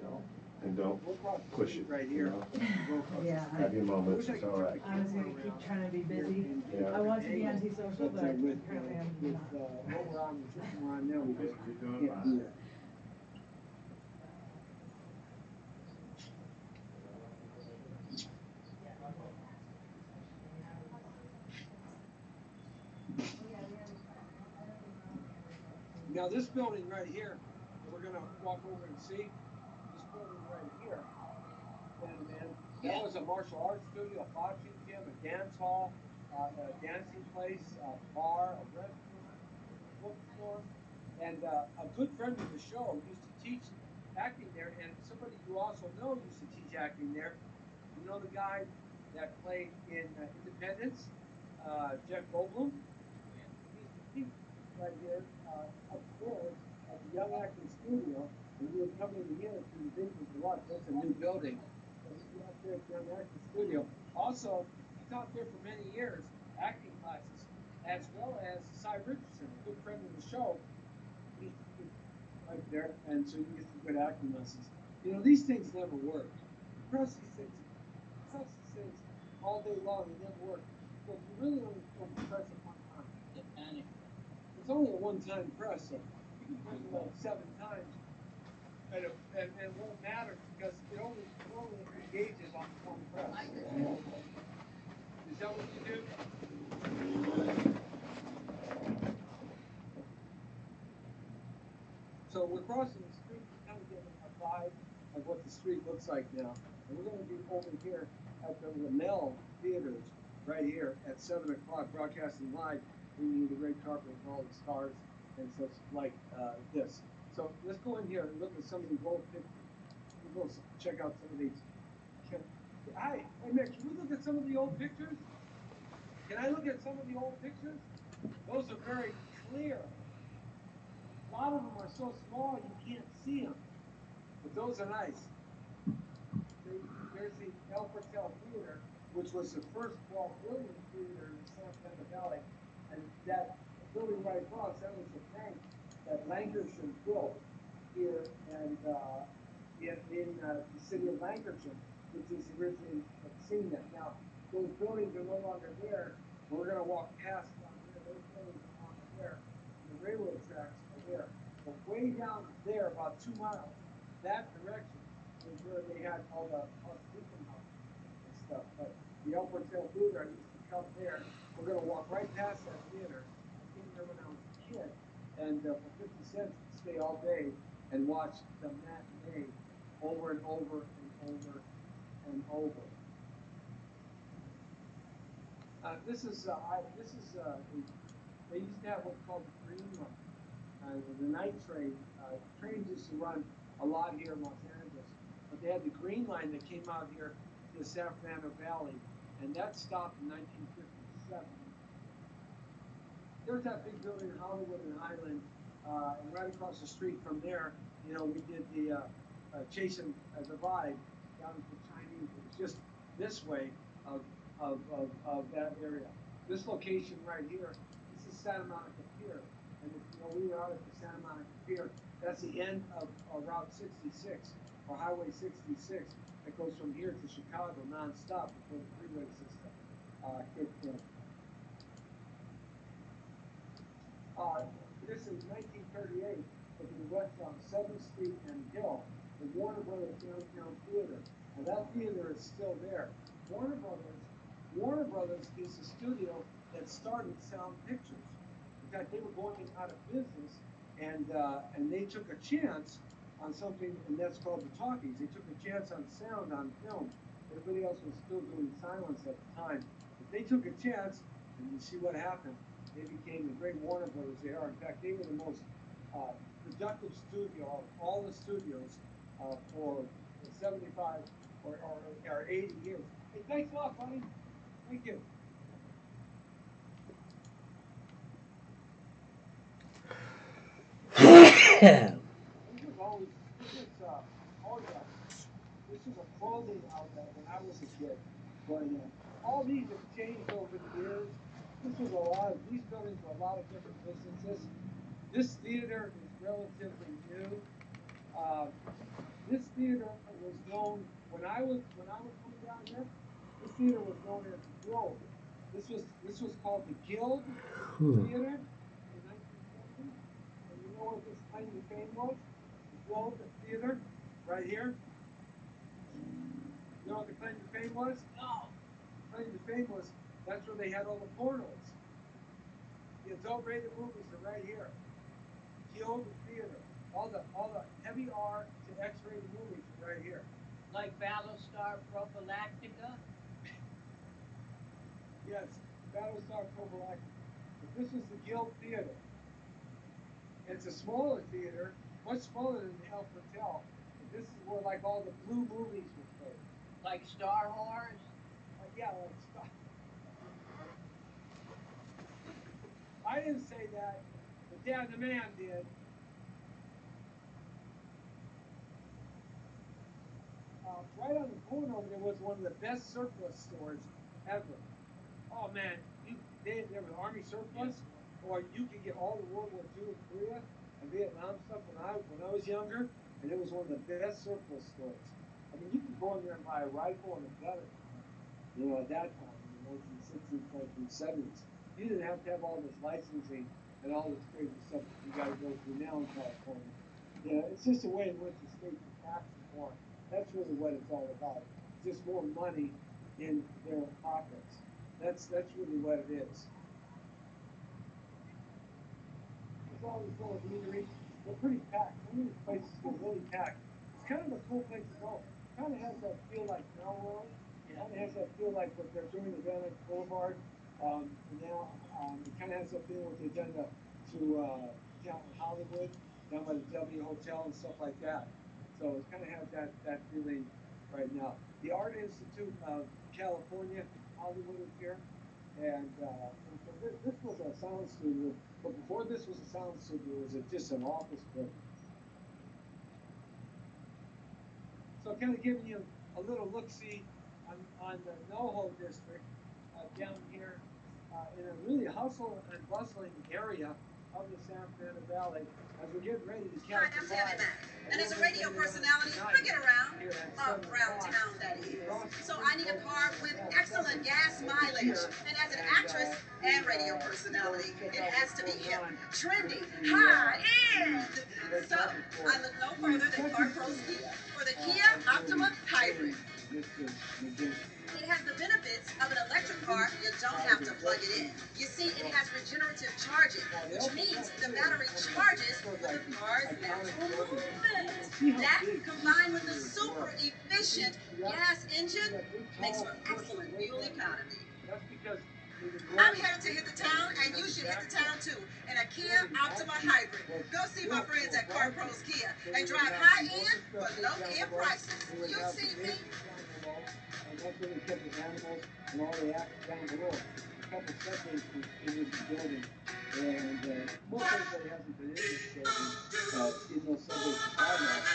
And don't We're across the push street it, right you here. know? Go across the Yeah. street. Have your moments, it's all right. I was gonna keep trying to be busy. Yeah. I want to be antisocial, but with apparently I'm with not. what we're on, the system we're on now, we just can't do that. Now this building right here, we're gonna walk over and see, this building right here, that was a martial arts studio, a boxing gym, a dance hall, a dancing place, a bar, a restaurant, a bookstore, and a good friend of the show used to teach acting there, and somebody you also know used to teach acting there. You know the guy that played in Independence, Jeff Goldblum? He used to teach right here upstairs at the Young Acting Studio, and you would come in here to the basement to watch. That's a new building. But he's up there at the Young Acting Studio. Also, he taught there for many years, acting classes, as well as Cy Richardson, a good friend of the show. He used to teach right there, and so you get some good acting lessons. You know, these things never work. Press these things all day long, they never work. But you really only supposed to press it one time. It's only a one-time press, so you can press it like 7 times, and it won't matter because it only engages on one press. Is that what you do? So we're crossing the street to kind of get a vibe of what the street looks like now. And we're going to be over here at the Ramel Theaters right here at 7 o'clock, broadcasting live, bringing you the red carpet and all the stars and such like this. So let's go in here and look at some of these old pictures. We'll go check out some of these. Hi, hey Mick, can we look at some of the old pictures? Can I look at some of the old pictures? Those are very clear. A lot of them are so small you can't see them, but those are nice. There's the El Portel Theater, which was the first Walt Williams Theater in the San Fernando Valley, and that building right across, that was the bank that Lancashire built here and in the city of Lancashire, which is originally seen that. Now, those buildings are no longer there. We're going to walk past down there. Those buildings are no longer there. The railroad tracks are there. But way down there, about 2 miles, that direction is where they had all the sleeping houses and stuff. But the El Portel Theater, I used to come there. We're going to walk right past that theater. I came there when I was a kid, and for 50 cents, stay all day and watch the matinee over and over and over and over. This is they used to have what's called the green line, the night train. Trains used to run a lot here in Los Angeles, but they had the green line that came out here to the San Fernando Valley, and that stopped in 1957. There's that big building in Hollywood and Highland, and right across the street from there, you know, we did the Chasing the Vibe down to the Chinese. It was just this way of that area. This location right here, this is Santa Monica Pier, and if you know we were out at the Santa Monica Pier, that's the end of Route 66 or Highway 66 that goes from here to Chicago nonstop before the freeway system kicked in. This is 1938, looking west on 7th Street and Hill, the Warner Brothers Downtown Theater. And that theater is still there. Warner Brothers is the studio that started Sound Pictures. In fact, they were going out of business, and they took a chance on something, and that's called the talkies. They took a chance on sound, on film. Everybody else was still doing silence at the time. But they took a chance, and you see what happened. They became the great Warner Brothers they are. In fact, they were the most productive studio of all the studios for 75 or 80 years. Hey, thanks a lot, buddy. Thank you. This was a clothing outlet when I was a kid. But all these have changed over the years. These buildings were a lot of different businesses. This theater is relatively new. This theater was known when I was coming down here. This theater was known as the Guild. This was called the Guild Theater in 1970. And you know what this claim to fame was? The Guild Theater, right here. You know what the claim to fame was? No. The claim to fame was that's where they had all the pornos. The adult-rated movies are right here. Guild Theater. All the heavy R to X-rated movies are right here. Like Battlestar Prophylactica? Yes, Battlestar Prophylactica. But this is the Guild Theater. It's a smaller theater, much smaller than the El Hotel. But this is where like all the blue movies were played. Like Star Wars? Yeah, like Star. I didn't say that, but Dan the man did. Right on the corner over there was one of the best surplus stores ever. Oh man, there was Army surplus, or you could get all the World War II and Korea and Vietnam stuff when I was younger, and it was one of the best surplus stores. I mean, you could go in there and buy a rifle and a gun, at that time, in the 1960s, 1970s. You didn't have to have all this licensing and all this crazy stuff that you got to go through now in California. It's just a way in which the state can tax more. That's really what it's all about. Just more money in their pockets. That's really what it is. It's all these little eateries. They're pretty packed. Some of these places get really packed. It's kind of a cool place to go. It kind of has that feel like Melrose. It kind of has that feel like what they're doing at Van Lake Boulevard. Now it kind of has that feeling what they've done to down in Hollywood, down by the W Hotel and stuff like that. So it kind of has that feeling right now. The Art Institute of California, Hollywood is here. And so this was a sound studio. But before this was a sound studio, it was just an office building. So kind of giving you a little look-see on the NoHo district down here in a really hustle and bustling area of the San Fernando Valley as we're getting ready to catch the vibe. And as a radio personality, I get around town, that is. So I need a car with excellent gas mileage. And as an actress and radio personality, it has to be hip, trendy, high-end. So I look no further than CarPro's Kia for the Kia Optima Hybrid. It has the benefits of an electric car. You don't have to plug it in. You see, it has regenerative charging, which means the battery charges with the car's natural movement. That, combined with the super efficient gas engine, makes for excellent fuel economy. I'm headed to hit the town, and you should hit the town too, in a Kia Optima Hybrid. Go see my friends at CarPro's Kia and drive high-end for low-end prices. You see me? And that's where they kept the animals and all the actors down below. A couple subways in this building. And most everybody hasn't been in this building, in those subways to sidewalks.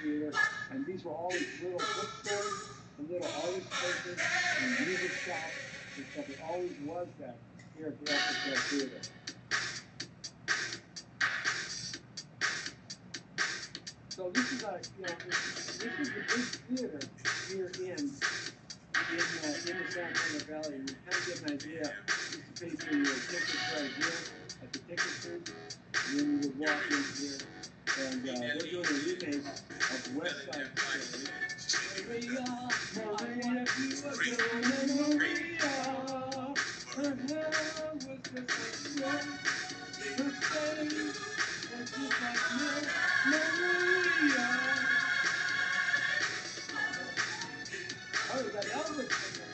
Theater. And these were always little bookstores and little artist places and music shops and stuff. It always was that here at the Alcatraz Theater. So this is this is the big theater here in the San Fernando Valley. And you kind of get an idea. You used to pay for your tickets right here at the ticket booth, and then you would walk in here, and we're doing a remake of West Side Story. Maria, Maria, you were good, Maria. Her hair was just like milk. Her face was just like milk, Maria. Oh, we got Elvis in there.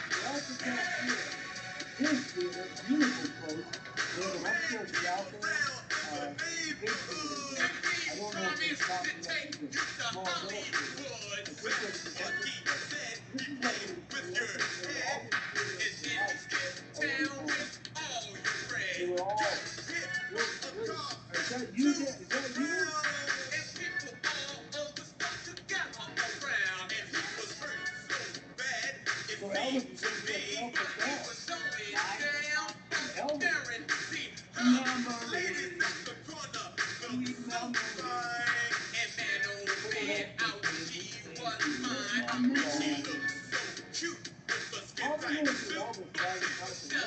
We also can't see it. His theater, beautiful place. We have an upstairs balcony. Big theater. I don't know if it's top enough to do small little theater. But this was the this is what we they were all is that you? Is that you? So Elvis is going to be a self-defense. Elvis. How can you do Elvis live in concert? Let's go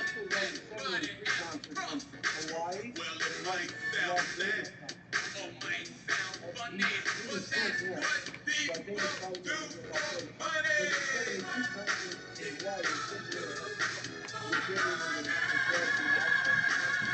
run the 73 concert from Hawaii and run Las Vegas concert. He was good there. But I think it's probably going to be Las Vegas. But the 73 concert in Hawaii is good there. We did it in the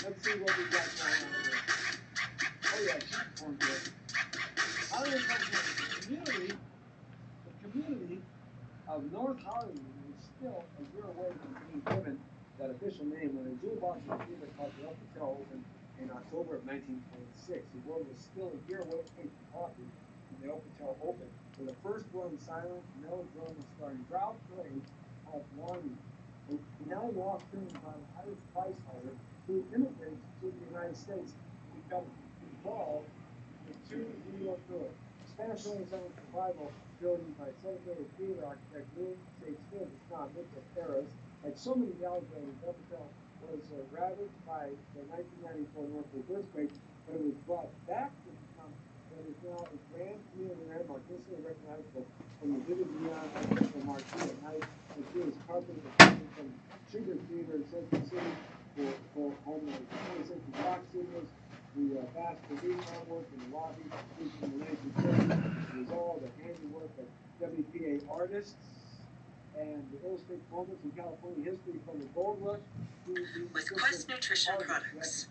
Let's see what we got going on here. Oh yeah, she's performed good. How do they come from the community of North Hollywood is still a year away from being given that official name when a jewel box of theater called the El Hotel opened in October of 1926. The world was still a year away from talking when the El Hotel opened, with the first one silent melodrama starring Ralph Gray of Longing. And now walks in by an Irish prize fighter who immigrates to the United States to become involved with two New York girls. Spanish Renaissance revival building by celebrated theater architect Louis Shakespeare, the not Nicholas Ferris. Like so many gallery buildings, El Hotel was ravaged by the 1994 Northwest earthquake, but it was brought back to become what is now a grand community landmark, instantly recognizable from the vivid neon architectural marquee at night. The theater's carpet is coming from Sugar Theater in Century City for home of the 20th Century Rock Studios. The vast relief artwork in the lobby featuring the 1930s is all the handiwork of WPA artists and the illustrated moments in California history from the gold rush With Quest Nutrition Products.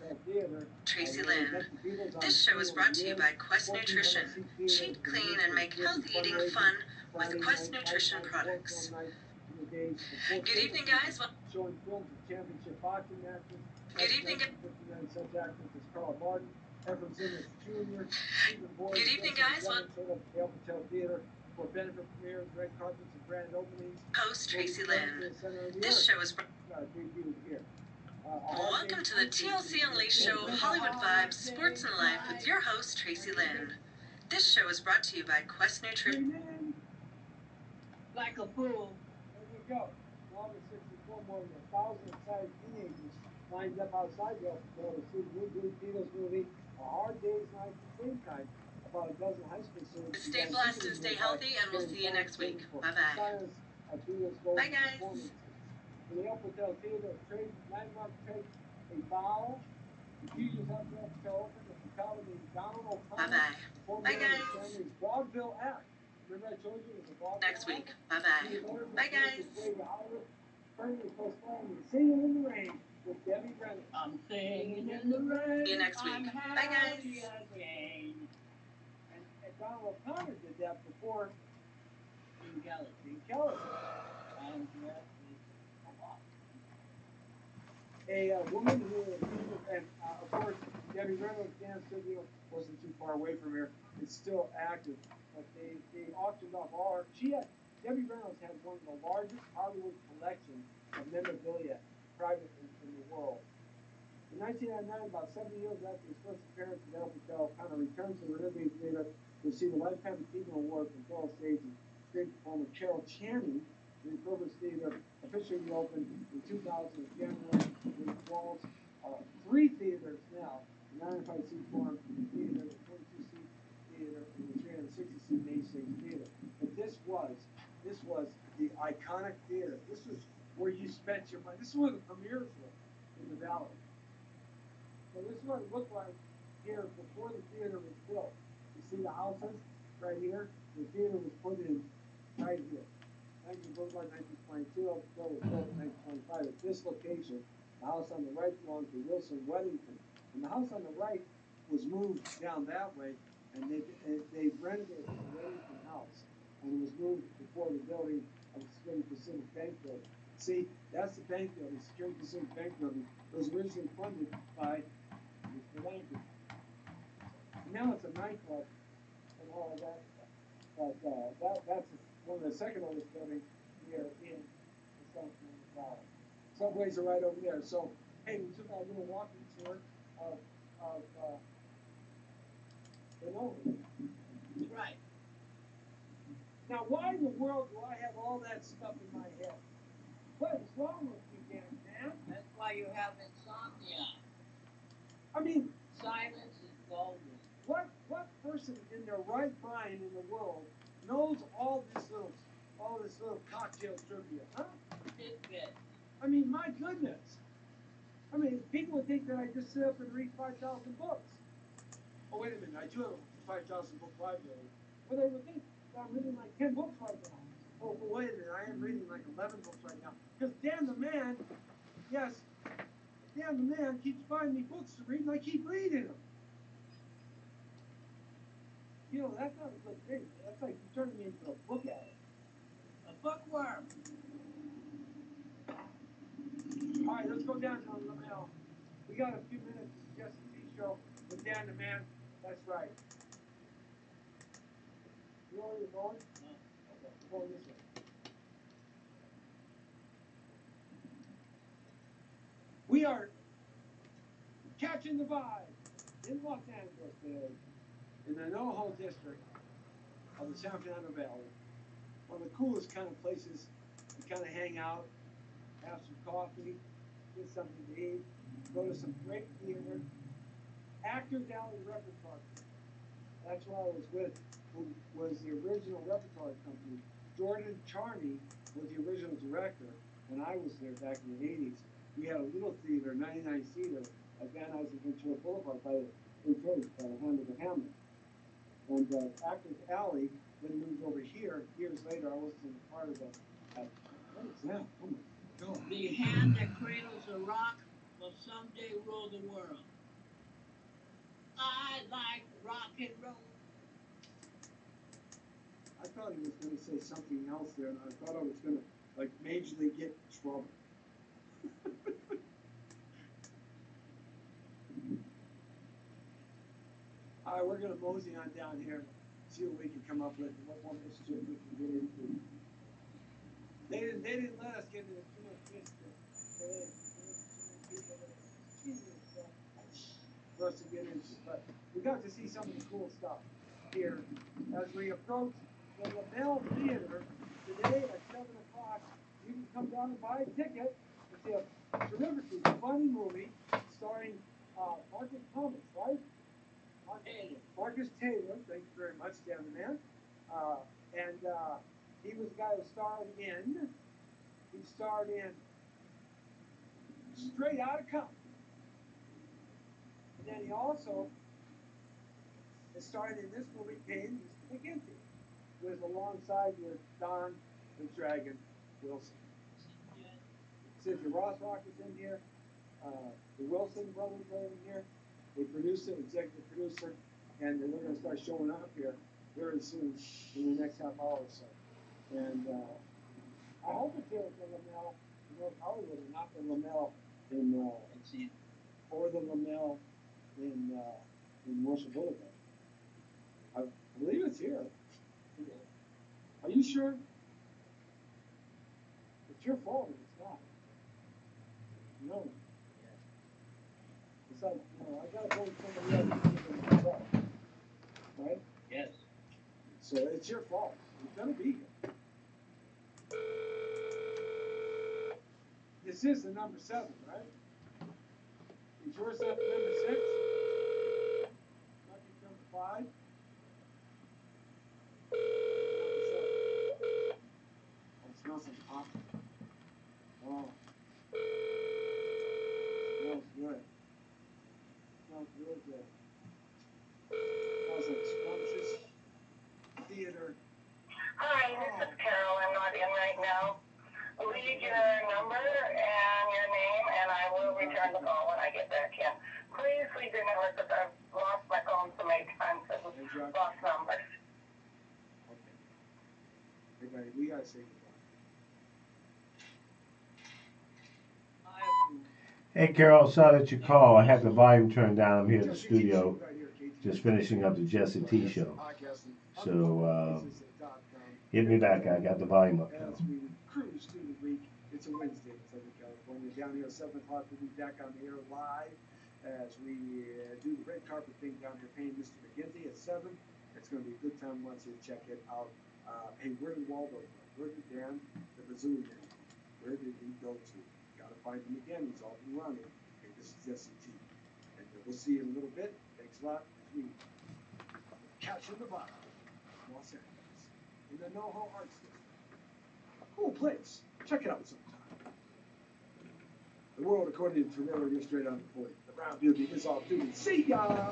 Tracy Lynn. This show is brought to you by Quest Nutrition. Cheat clean and make healthy eating fun with Quest Nutrition Products. Good evening, guys. Showing films of championship boxing matches. Good evening, guys. 59 such actors as Carl Martin, Ephraim Simmons Jr., Good evening, guys. Showed up at the El Hotel Theater for benefit premieres, red carpets, and grand openings. Host Tracy Lynn. This show is welcome to the TLC Unleashed show, Hollywood Vibes, Sports and Life with your host Tracy Lynn. This show is brought to you by Quest Nutrition. Like a fool. There you go. August 64, more than 1,000 excited teenagers lined up outside the El Hotel to see the new Blue Beatles movie, A Hard Day's Night at the same time. About a dozen high school students. Stay blessed and stay healthy, and we'll see you next week. Bye-bye. Bye, guys. In the El Hotel Theater, trade landmark takes a bow. The Genius up the El Hotel open. The fatality of Donald O'Connor. Bye-bye. Bye, guys. Vaudeville act. Remember I told you it was a vaudeville Next week. Bye-bye. Bye, guys. Singing in the Rain with Debbie Brennan. I'm singing in the rain. See you next week. Bye, guys. And Donald O'Connor did that before Dean Kelly. Dean Kelly. A woman who, and of course, Debbie Reynolds' dance studio wasn't too far away from here. It's still active, but they auctioned off all her. Debbie Reynolds had one of the largest Hollywood collections of memorabilia private in the world. In 1999, about 70 years after his first appearance at El Hotel, kind of returned to the Liberty Theater. The received a Lifetime Achievement Award from fellow stage and screen performer Carol Channing. The Repurposed Theater officially opened in 2000 in January with walls 3 theaters now, the 95-seat Forum Theater, the 42-seat theater, and the 360-seat main stage theater. But this was the iconic theater. This was where you spent your money. This is where the premieres were in the Valley. So this is what it looked like here before the theater was built. You see the houses right here? The theater was put in right here. 1922, the bill was built in 1925 at this location. The house on the right belonged to Wilson Weddington. And the house on the right was moved down that way, and they renovated the Weddington house. And it was moved before the building of the Security Pacific Bank building. See, that's the bank building, Security Pacific Bank building. It was originally funded by Mr. Langford. Now it's a nightclub and all of that stuff. But that's one of the second oldest buildings here in the South Carolina Valley. Subways are right over there. So, hey, we took our little walking tour of the Nolan. That's right. Now, why in the world do I have all that stuff in my head? What is wrong with you, damn man? That's why you have insomnia. I mean, Silence is golden. what person in their right mind in the world knows all this little cocktail trivia, huh? Tidbit. I mean, my goodness. I mean, people would think that I just sit up and read 5,000 books. Oh, wait a minute, I do have a 5,000 book library. Well, they would think that I'm reading like 10 books right now. Oh, but wait a minute, I am reading like 11 books right now. Because Dan the man, yes, Dan the man keeps buying me books to read, and I keep reading them. You know, that's not a good thing. That's like you turning me into a book addict. A bookworm. All right, let's go down to the Lamel. We got a few minutes of Jesse T show with Dan the man. That's right. You know where you're going? No. Okay, we're going this way. We are catching the vibe in Los Angeles today, in the NoHo district of the San Fernando Valley. One of the coolest kind of places to kind of hang out, have some coffee, get something to eat, go to some great theater. Actors Alley Repertoire. That's who I was with, who was the original repertoire company. Jordan Charney was the original director, and I was there back in the 80s. We had a little theater, 99-seater, at Van Nuys Ventura Boulevard by the Hamburger Hamlet. And Actors Alley then moved over here. Years later, I was in part of that. What is that? Oh my God. The hand that cradles a rock will someday rule the world. I like rock and roll. I thought he was going to say something else there, and I thought I was going to, like, majorly get in trouble. All right, we're going to mosey on down here, see what we can come up with, and what more mischief we can get into. They didn't let us get into too much mischief. They let too many people that are genius stuff for us to get into. But we got to see some of the cool stuff here as we approach the LaBelle Theater today at 7 o'clock. You can come down and buy a ticket and see a terrifically funny movie starring Marcus Thomas, right? Marcus Taylor, thank you very much, Dan the man. And he was the guy who starred in Straight Outta Compton. And then he also starred in this movie, Pain McGinty, who is alongside with Don the Dragon Wilson. Cynthia Rothrock is in here. The Wilson brothers are in here. They produce it, executive producer, and they're going to start showing up here very soon in the next half hour or so. And I hope it's here at the Lamel in North Hollywood and not the Lamel or the Lamel in Marshall Boulevard. I believe it's here. Are you sure? It's your fault if it's not. No. It's like, I gotta go with somebody else to give it myself. Right? Yes. So it's your fault. You're gonna be here. This is the number 7, right? Is yours at number 6? Lucky number 5? Number 7. Oh, it smells like coffee. Oh. Smells good. Smells real good. Smells like scrumptious theater. Hi, this is Carol. I'm not in right now. Leave your number and your name, and I will return the call when I get back in. Please leave your number because I've lost my phone so many times and lost numbers. Okay. Hey, buddy, we gotta say goodbye. Hey Carol, saw that you call. I had the volume turned down. I'm here at the studio, just finishing up the Jesse T show. So hit me back. I got the volume up now. As we cruise through the week, it's a Wednesday in Southern California. Down here at 7 o'clock, we'll be back on the air live as we do the red carpet thing down here, paying Mr. McGinty at 7. It's going to be a good time once you check it out. Hey, where did Waldo go? Where did Dan, the bazillion, where did he go to? Got to find him again. He's all been running. Hey, this is Jesse T. And we'll see you in a little bit. Thanks a lot. As we capture the bottom of Los Angeles in the NoHo Arts District. Cool place. Check it out sometime. The world according to Torrero, you're straight on the 40. The brown beauty is off duty. See ya!